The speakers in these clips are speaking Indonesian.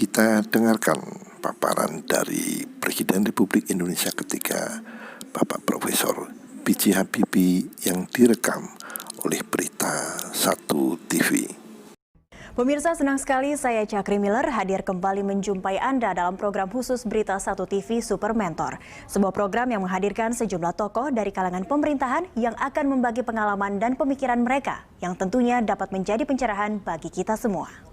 kita dengarkan paparan dari Presiden Republik Indonesia ketiga, Bapak Profesor B.J. Habibie yang direkam oleh Berita 1 TV. Pemirsa, senang sekali saya Cakri Miller hadir kembali menjumpai Anda dalam program khusus Berita 1 TV Super Mentor. Sebuah program yang menghadirkan sejumlah tokoh dari kalangan pemerintahan yang akan membagi pengalaman dan pemikiran mereka yang tentunya dapat menjadi pencerahan bagi kita semua.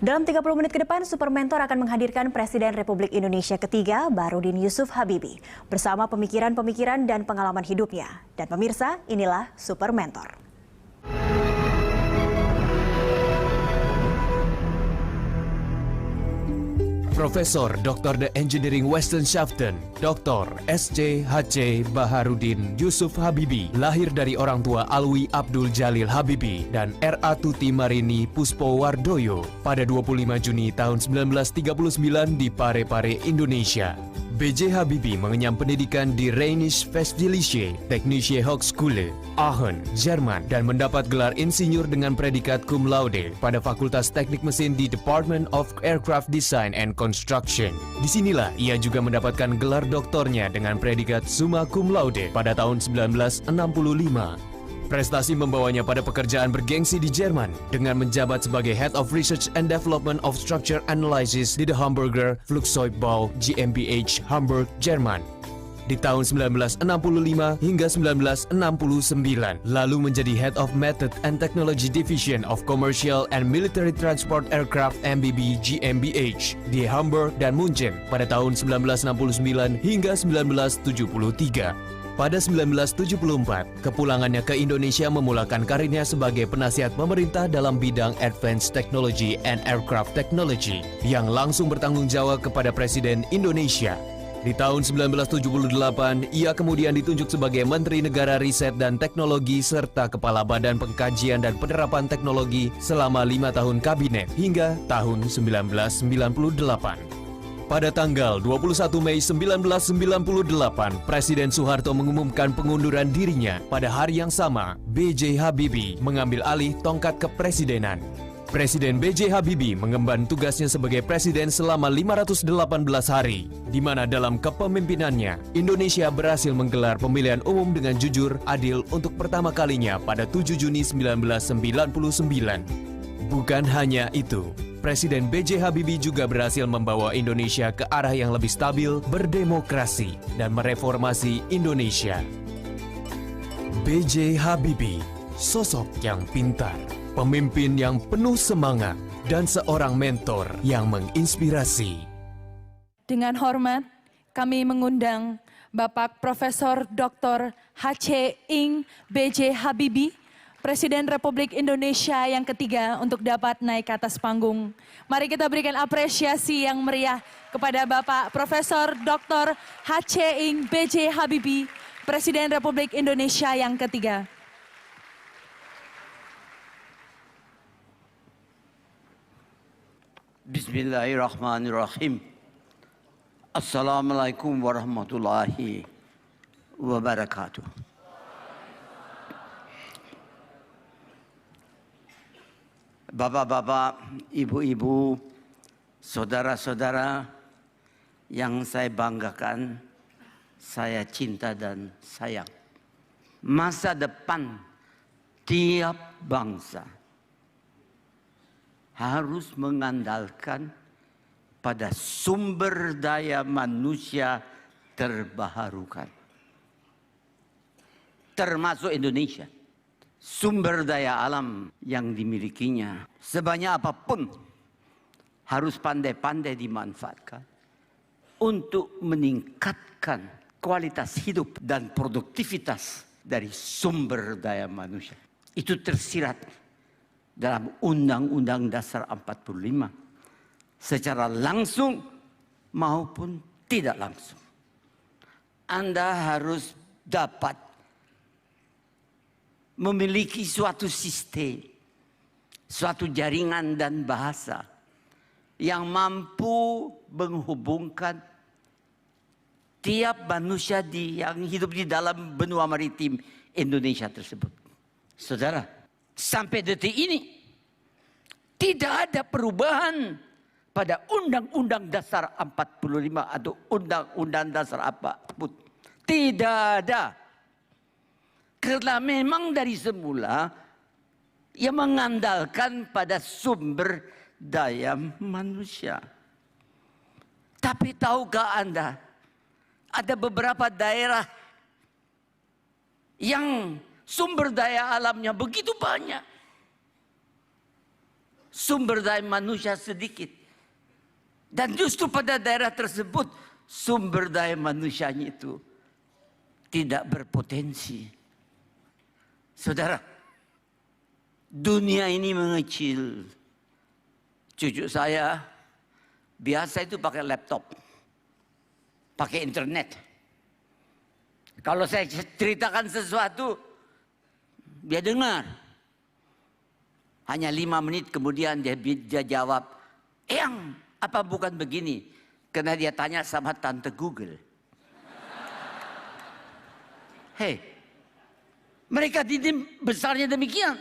Dalam 30 menit ke depan, Super Mentor akan menghadirkan Presiden Republik Indonesia ketiga, Baharudin Yusuf Habibie, bersama pemikiran-pemikiran dan pengalaman hidupnya. Dan pemirsa, inilah Super Mentor. Profesor Dr. The Engineering Wissenschaften, Dr. SC.H.C. Baharudin Yusuf Habibie, lahir dari orang tua Alwi Abdul Jalil Habibie dan R.A. Tuti Marini Puspo Wardoyo pada 25 Juni tahun 1939 di Parepare, Indonesia. B.J. Habibie mengenyam pendidikan di Rheinische Westfälische Technische Hochschule, Aachen, Jerman, dan mendapat gelar insinyur dengan predikat cum laude pada Fakultas Teknik Mesin di Department of Aircraft Design and Construction. Disinilah ia juga mendapatkan gelar doktornya dengan predikat summa cum laude pada tahun 1965. Prestasi membawanya pada pekerjaan bergengsi di Jerman dengan menjabat sebagai Head of Research and Development of Structure Analysis di The Hamburger Flugzeugbau GmbH Hamburg, Jerman di tahun 1965 hingga 1969, lalu menjadi Head of Method and Technology Division of Commercial and Military Transport Aircraft MBB GmbH di Hamburg dan Munchen pada tahun 1969 hingga 1973. Pada 1974, kepulangannya ke Indonesia memulakan karirnya sebagai penasihat pemerintah dalam bidang Advanced Technology and Aircraft Technology yang langsung bertanggung jawab kepada Presiden Indonesia. Di tahun 1978, ia kemudian ditunjuk sebagai Menteri Negara Riset dan Teknologi serta Kepala Badan Pengkajian dan Penerapan Teknologi selama 5 tahun kabinet hingga tahun 1998. Pada tanggal 21 Mei 1998, Presiden Soeharto mengumumkan pengunduran dirinya. Pada hari yang sama, B.J. Habibie mengambil alih tongkat kepresidenan. Presiden B.J. Habibie mengemban tugasnya sebagai presiden selama 518 hari, di mana dalam kepemimpinannya, Indonesia berhasil menggelar pemilihan umum dengan jujur, adil untuk pertama kalinya pada 7 Juni 1999. Bukan hanya itu, Presiden B.J. Habibie juga berhasil membawa Indonesia ke arah yang lebih stabil, berdemokrasi, dan mereformasi Indonesia. B.J. Habibie, sosok yang pintar, pemimpin yang penuh semangat, dan seorang mentor yang menginspirasi. Dengan hormat, kami mengundang Bapak Profesor Dr. H.C. Ing B.J. Habibie, Presiden Republik Indonesia yang ketiga untuk dapat naik ke atas panggung. Mari kita berikan apresiasi yang meriah kepada Bapak Profesor Dr. H.C. Ing B.J. Habibie, Presiden Republik Indonesia yang ketiga. Bismillahirrahmanirrahim. Assalamualaikum warahmatullahi wabarakatuh. Bapak-bapak, ibu-ibu, saudara-saudara yang saya banggakan, saya cinta dan sayang. Masa depan tiap bangsa harus mengandalkan pada sumber daya manusia terbarukan. Termasuk Indonesia. Sumber daya alam yang dimilikinya sebanyak apapun harus pandai-pandai dimanfaatkan untuk meningkatkan kualitas hidup dan produktivitas dari sumber daya manusia. Itu tersirat dalam Undang-Undang Dasar 45 secara langsung maupun tidak langsung. Anda harus dapat memiliki suatu sistem, suatu jaringan dan bahasa yang mampu menghubungkan tiap manusia yang hidup di dalam benua maritim Indonesia tersebut. Saudara, sampai detik ini tidak ada perubahan pada Undang-Undang Dasar 45 atau Undang-Undang Dasar apapun. Tidak ada. Karena memang dari semula yang mengandalkan pada sumber daya manusia. Tapi tahukah Anda, ada beberapa daerah yang sumber daya alamnya begitu banyak. Sumber daya manusia sedikit. Dan justru pada daerah tersebut sumber daya manusianya itu tidak berpotensi. Saudara, dunia ini mengecil. Cucu saya biasa itu pakai laptop, pakai internet. Kalau saya ceritakan sesuatu, dia dengar. Hanya 5 menit kemudian dia jawab, "Eyang, apa bukan begini?" Karena dia tanya sama Tante Google. Hei, mereka didik besarnya demikian.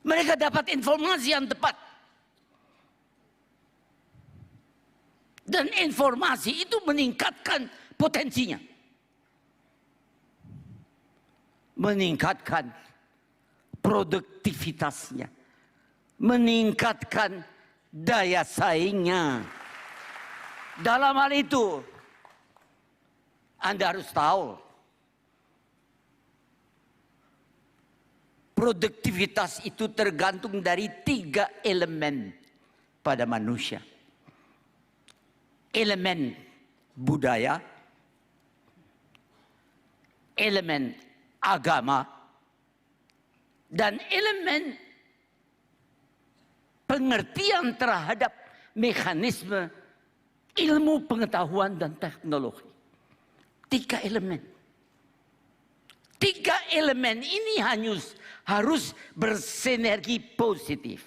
Mereka dapat informasi yang tepat. Dan informasi itu meningkatkan potensinya. Meningkatkan produktivitasnya. Meningkatkan daya saingnya. Dalam hal itu, Anda harus tahu, produktivitas itu tergantung dari 3 elemen pada manusia. Elemen budaya, elemen agama, dan elemen pengertian terhadap mekanisme ilmu pengetahuan dan teknologi. 3 elemen. 3 elemen ini harus bersinergi positif.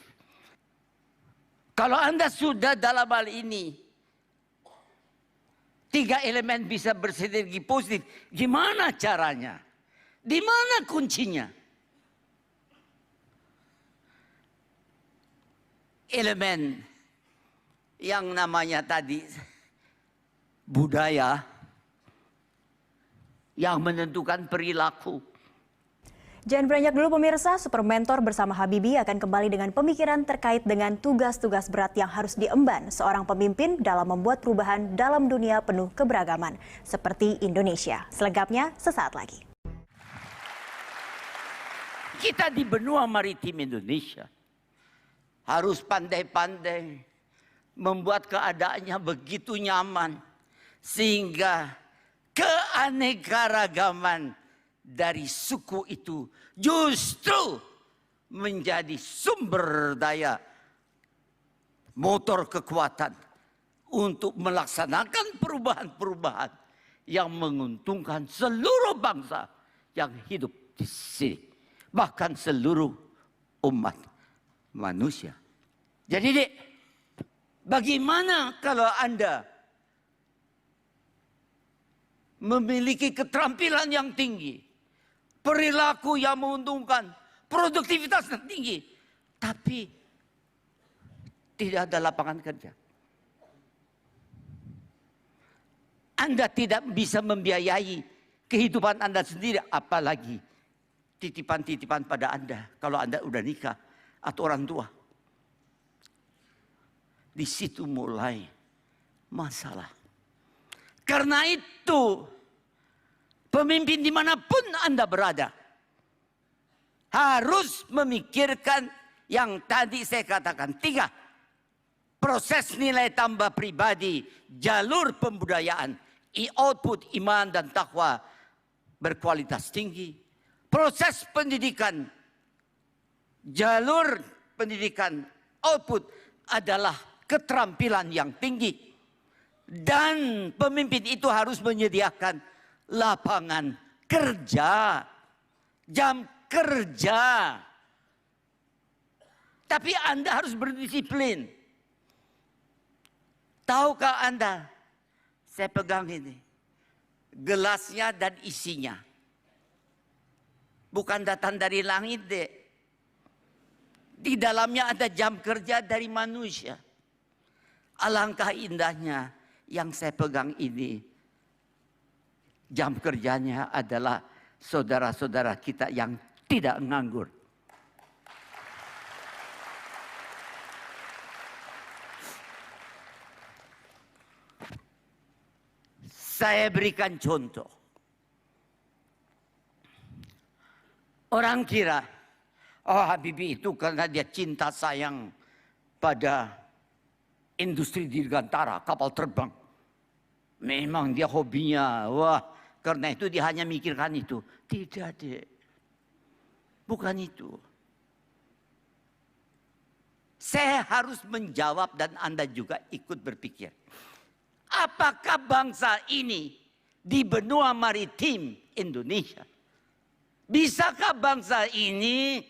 Kalau Anda sudah dalam hal ini, 3 elemen bisa bersinergi positif, gimana caranya? Di mana kuncinya? Elemen yang namanya tadi budaya yang menentukan perilaku. Jangan beranjak dulu pemirsa, Super Mentor bersama Habibie akan kembali dengan pemikiran terkait dengan tugas-tugas berat yang harus diemban seorang pemimpin dalam membuat perubahan dalam dunia penuh keberagaman seperti Indonesia. Selengkapnya sesaat lagi. Kita di benua maritim Indonesia harus pandai-pandai membuat keadaannya begitu nyaman sehingga keanekaragaman dari suku itu justru menjadi sumber daya motor kekuatan untuk melaksanakan perubahan-perubahan yang menguntungkan seluruh bangsa yang hidup di sini, bahkan seluruh umat manusia. Jadi Dek, bagaimana kalau Anda memiliki keterampilan yang tinggi, perilaku yang menguntungkan, produktivitas yang tinggi, tapi tidak ada lapangan kerja? Anda tidak bisa membiayai kehidupan Anda sendiri, apalagi titipan-titipan pada Anda kalau Anda udah nikah atau orang tua. Di situ mulai masalah. Karena itu, pemimpin dimanapun Anda berada harus memikirkan yang tadi saya katakan 3. Proses nilai tambah pribadi, jalur pembudayaan, output iman dan takwa berkualitas tinggi. Proses pendidikan, jalur pendidikan, output adalah keterampilan yang tinggi. Dan pemimpin itu harus menyediakan lapangan kerja, jam kerja. Tapi Anda harus berdisiplin. Tahukah Anda, saya pegang ini, gelasnya dan isinya bukan datang dari langit, Dek. Di dalamnya ada jam kerja dari manusia. Alangkah indahnya yang saya pegang ini. Jam kerjanya adalah saudara-saudara kita yang tidak nganggur. Saya berikan contoh. Orang kira, oh Habibie itu karena dia cinta sayang pada industri dirgantara, kapal terbang. Memang dia hobinya, wah karena itu dia hanya mikirkan itu. Tidak, Dek. Bukan itu. Saya harus menjawab dan Anda juga ikut berpikir. Apakah bangsa ini di benua maritim Indonesia, bisakah bangsa ini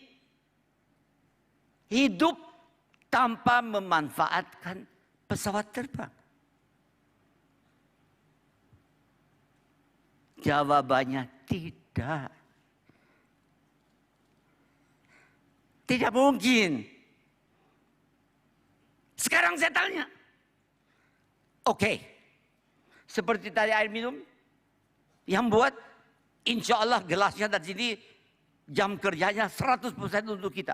hidup tanpa memanfaatkan pesawat terbang? Jawabannya tidak. Tidak mungkin. Sekarang saya tanya. Oke, seperti tadi air minum yang buat insya Allah gelasnya dari sini jam kerjanya 100% untuk kita.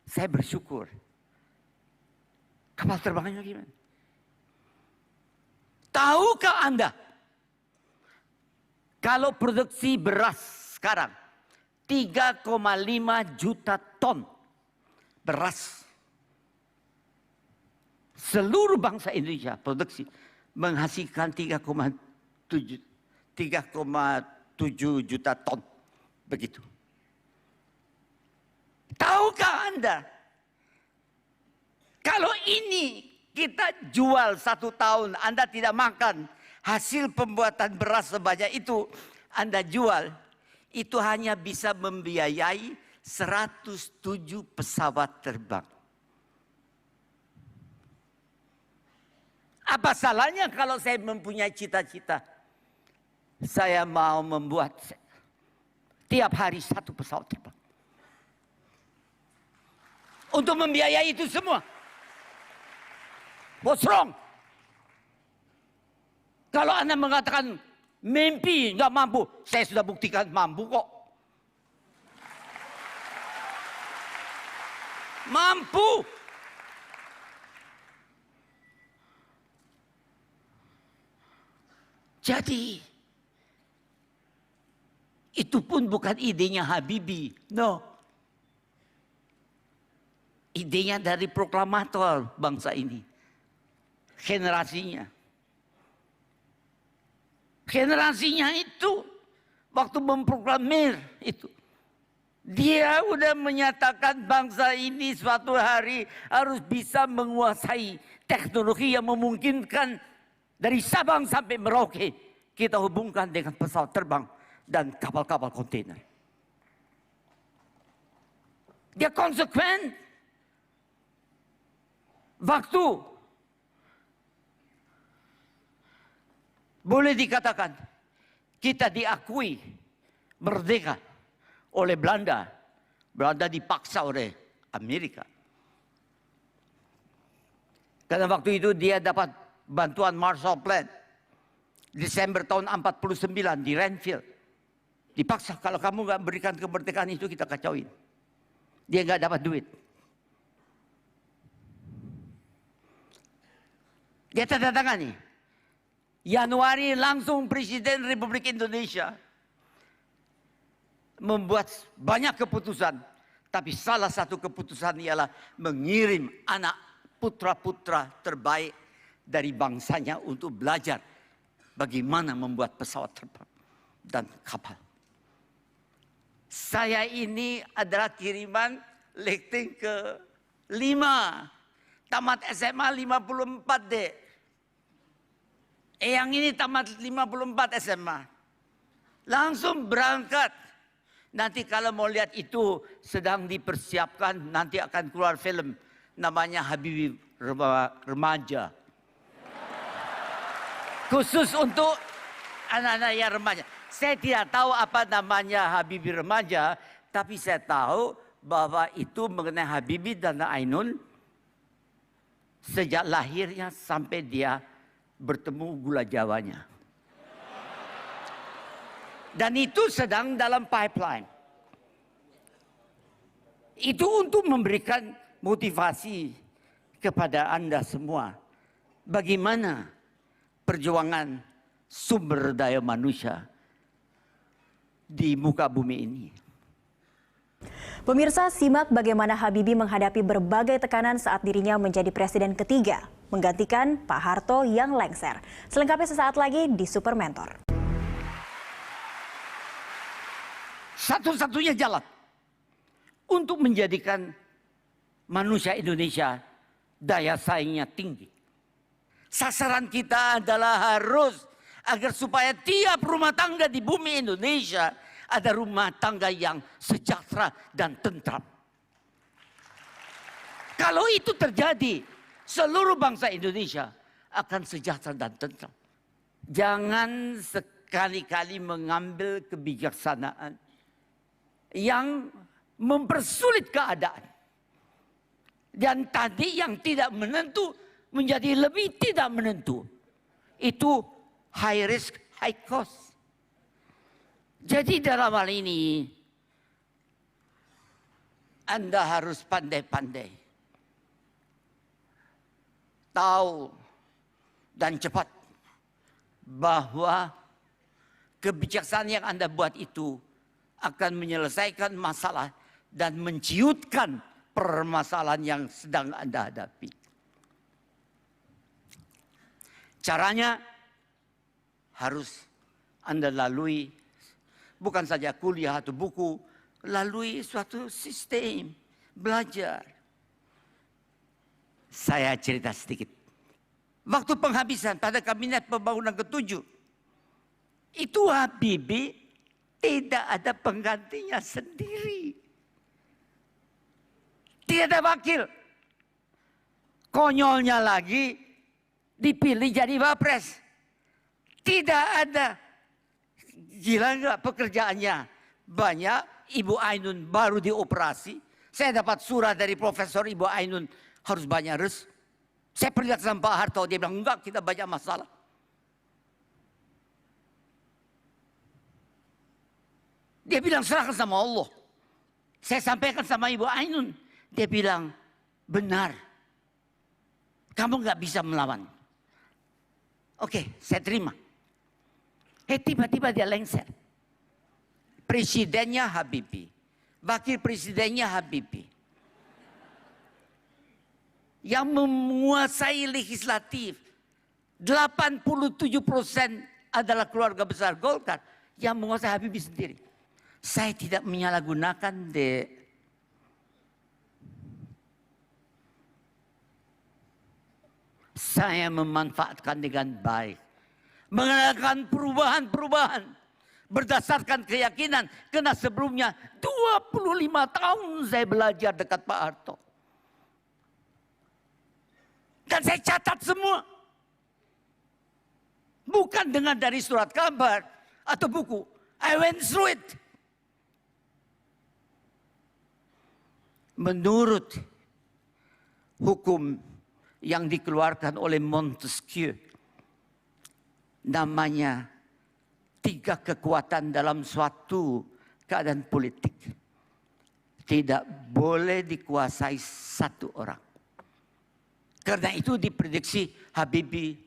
Saya bersyukur. Kapal terbangnya gimana? Tahukah Anda kalau produksi beras sekarang 3,5 juta ton beras. Seluruh bangsa Indonesia produksi menghasilkan 3,7 juta ton. Begitu. Tahukah Anda? Kalau ini kita jual 1 tahun, Anda tidak makan. Hasil pembuatan beras sebanyak itu Anda jual. Itu hanya bisa membiayai 107 pesawat terbang. Apa salahnya kalau saya mempunyai cita-cita? Saya mau membuat tiap hari 1 pesawat terbang. Untuk membiayai itu semua. What's wrong? Kalau Anda mengatakan mimpi nggak mampu, saya sudah buktikan mampu kok. Mampu. Jadi, itu pun bukan idenya Habibie. No. Idenya dari proklamator bangsa ini. Generasinya. Generasinya itu, waktu memproklamir itu. Dia udah menyatakan bangsa ini suatu hari harus bisa menguasai teknologi yang memungkinkan dari Sabang sampai Merauke kita hubungkan dengan pesawat terbang dan kapal-kapal kontainer. Dia konsekuen. Waktu boleh dikatakan kita diakui merdeka oleh Belanda. Belanda dipaksa oleh Amerika. Karena waktu itu dia dapat bantuan Marshall Plan. Desember tahun 49 di Renville. Dipaksa kalau kamu nggak berikan kemerdekaan itu kita kacauin. Dia nggak dapat duit. Dia tanda tangan nih. Januari langsung Presiden Republik Indonesia membuat banyak keputusan. Tapi salah satu keputusan ialah mengirim anak putra-putra terbaik dari bangsanya untuk belajar bagaimana membuat pesawat terbang dan kapal. Saya ini adalah kiriman letting ke-5. Tamat SMA 54 deh. Yang ini tamat 54 SMA. Langsung berangkat. Nanti kalau mau lihat itu sedang dipersiapkan, nanti akan keluar film namanya Habibie Remaja. Khusus untuk anak-anak yang remaja. Saya tidak tahu apa namanya Habibie Remaja, tapi saya tahu bahwa itu mengenai Habibie dan Ainun sejak lahirnya sampai dia bertemu gula Jawanya. Dan itu sedang dalam pipeline. Itu untuk memberikan motivasi kepada Anda semua. Bagaimana perjuangan sumber daya manusia di muka bumi ini. Pemirsa, simak bagaimana Habibie menghadapi berbagai tekanan saat dirinya menjadi presiden ketiga, menggantikan Pak Harto yang lengser. Selengkapnya sesaat lagi di Super Mentor. Satu-satunya jalan untuk menjadikan manusia Indonesia daya saingnya tinggi. Sasaran kita adalah harus agar supaya tiap rumah tangga di bumi Indonesia ada rumah tangga yang sejahtera dan tentram. Kalau itu terjadi, seluruh bangsa Indonesia akan sejahtera dan tentram. Jangan sekali-kali mengambil kebijaksanaan yang mempersulit keadaan. Dan tadi yang tidak menentu menjadi lebih tidak menentu. Itu high risk, high cost. Jadi dalam hal ini Anda harus pandai-pandai. Tahu dan cepat bahwa kebijaksanaan yang Anda buat itu akan menyelesaikan masalah dan menciutkan permasalahan yang sedang Anda hadapi. Caranya harus Anda lalui bukan saja kuliah atau buku, lalui suatu sistem belajar. Saya cerita sedikit. Waktu penghabisan pada kabinet pembangunan ke-7, itu Habibie tidak ada penggantinya sendiri. Tidak ada wakil. Konyolnya lagi dipilih jadi wapres. Tidak ada. Gila enggak pekerjaannya? Banyak. Ibu Ainun baru dioperasi. Saya dapat surat dari Profesor Ibu Ainun harus banyak res. Saya perlihatkan sama Pak Harto. Dia bilang enggak, kita banyak masalah. Dia bilang serahkan sama Allah. Saya sampaikan sama Ibu Ainun. Dia bilang benar. Kamu nggak bisa melawan. Oke, saya terima. Tiba-tiba dia lengser. Presidennya Habibie. Wakil presidennya Habibie. Yang menguasai legislatif. 87% adalah keluarga besar Golkar. Yang menguasai Habibie sendiri. Saya tidak menyalahgunakan Saya memanfaatkan dengan baik. Mengadakan perubahan-perubahan. Berdasarkan keyakinan. Karena sebelumnya 25 tahun saya belajar dekat Pak Harto. Dan saya catat semua. Bukan dengan dari surat kabar atau buku. I went through it. Menurut hukum yang dikeluarkan oleh Montesquieu, namanya 3 kekuatan dalam suatu keadaan politik. Tidak boleh dikuasai satu orang. Karena itu diprediksi Habibie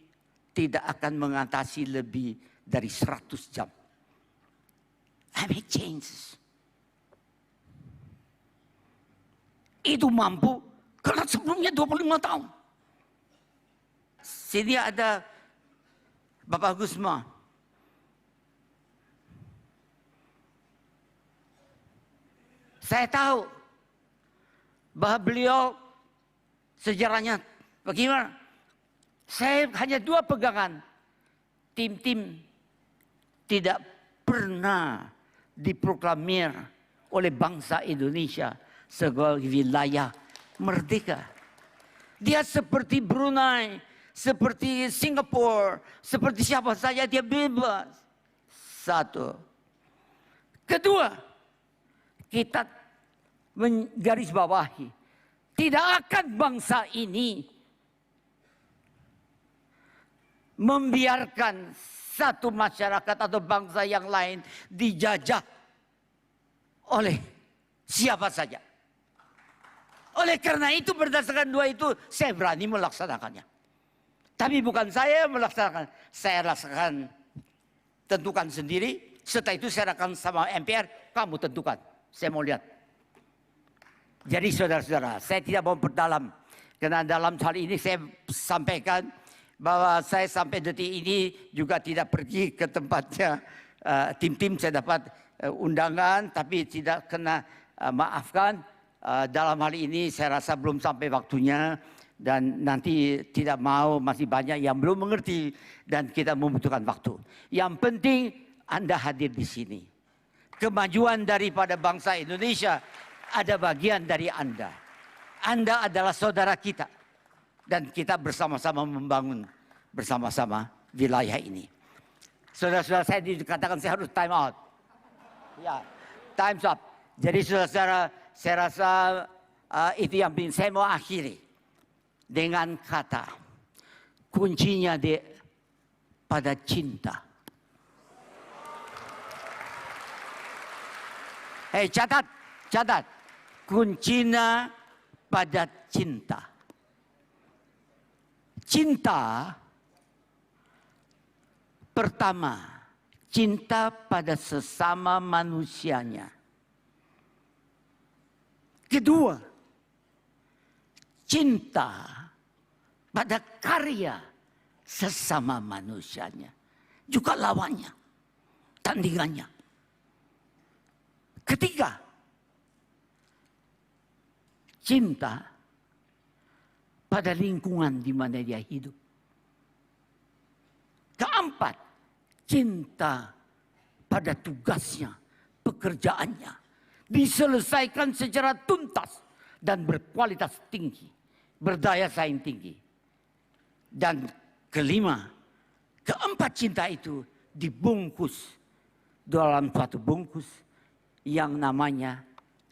tidak akan mengatasi lebih dari 100 jam. I make changes. Itu mampu karena sebelumnya 25 tahun. Sini ada Bapak Gusma. Saya tahu bahwa beliau sejarahnya bagaimana. Saya hanya 2 pegangan. Tim-tim tidak pernah diproklamir oleh bangsa Indonesia sebagai wilayah merdeka. Dia seperti Brunei, seperti Singapura, seperti siapa saja dia bebas. 1. Kedua, kita menggarisbawahi, tidak akan bangsa ini membiarkan satu masyarakat atau bangsa yang lain dijajah oleh siapa saja. Oleh karena itu berdasarkan dua itu saya berani melaksanakannya. Tapi bukan saya yang melaksanakan, saya laksanakan, tentukan sendiri. Setelah itu saya akan sama MPR, kamu tentukan. Saya mau lihat. Jadi saudara-saudara, saya tidak mau berdalam. Karena dalam hal ini saya sampaikan bahwa saya sampai detik ini juga tidak pergi ke tempatnya tim-tim. Saya dapat undangan tapi tidak kena maafkan. Dalam hal ini saya rasa belum sampai waktunya. Dan nanti tidak mau, masih banyak yang belum mengerti. Dan kita membutuhkan waktu. Yang penting Anda hadir di sini. Kemajuan daripada bangsa Indonesia ada bagian dari Anda. Anda adalah saudara kita. Dan kita bersama-sama membangun bersama-sama wilayah ini. Saudara-saudara, saya dikatakan saya harus time out. Ya, time's up. Jadi saudara-saudara, saya rasa itu yang penting. Saya mau akhiri dengan kata kuncinya pada cinta. Catat. Kuncinya pada cinta. Cinta pertama, cinta pada sesama manusianya. Kedua, cinta pada karya sesama manusianya. Juga lawannya, tandingannya. Ketiga, cinta pada lingkungan di mana dia hidup. Keempat, cinta pada tugasnya, pekerjaannya. Diselesaikan secara tuntas dan berkualitas tinggi. Berdaya saing tinggi. Dan kelima, keempat cinta itu dibungkus dalam suatu bungkus yang namanya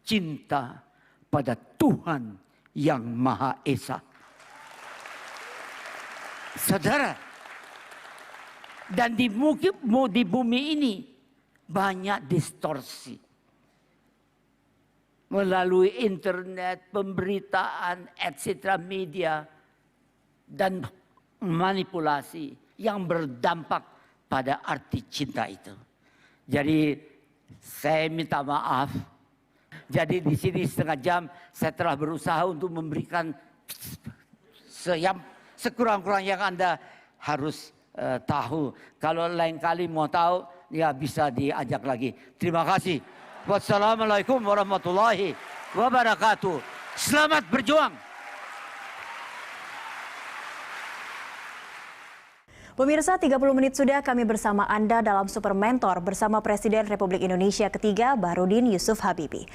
cinta pada Tuhan yang Maha Esa. Saudara, dan di bumi ini banyak distorsi. Melalui internet, pemberitaan, etc. media. Dan manipulasi yang berdampak pada arti cinta itu. Jadi saya minta maaf. Jadi di sini setengah jam saya telah berusaha untuk memberikan sekurang-kurangnya yang Anda harus tahu. Kalau lain kali mau tahu, ya bisa diajak lagi. Terima kasih. Wassalamualaikum warahmatullahi wabarakatuh. Selamat berjuang. Pemirsa, 30 menit sudah kami bersama Anda dalam Super Mentor bersama Presiden Republik Indonesia ketiga Baharudin Yusuf Habibie.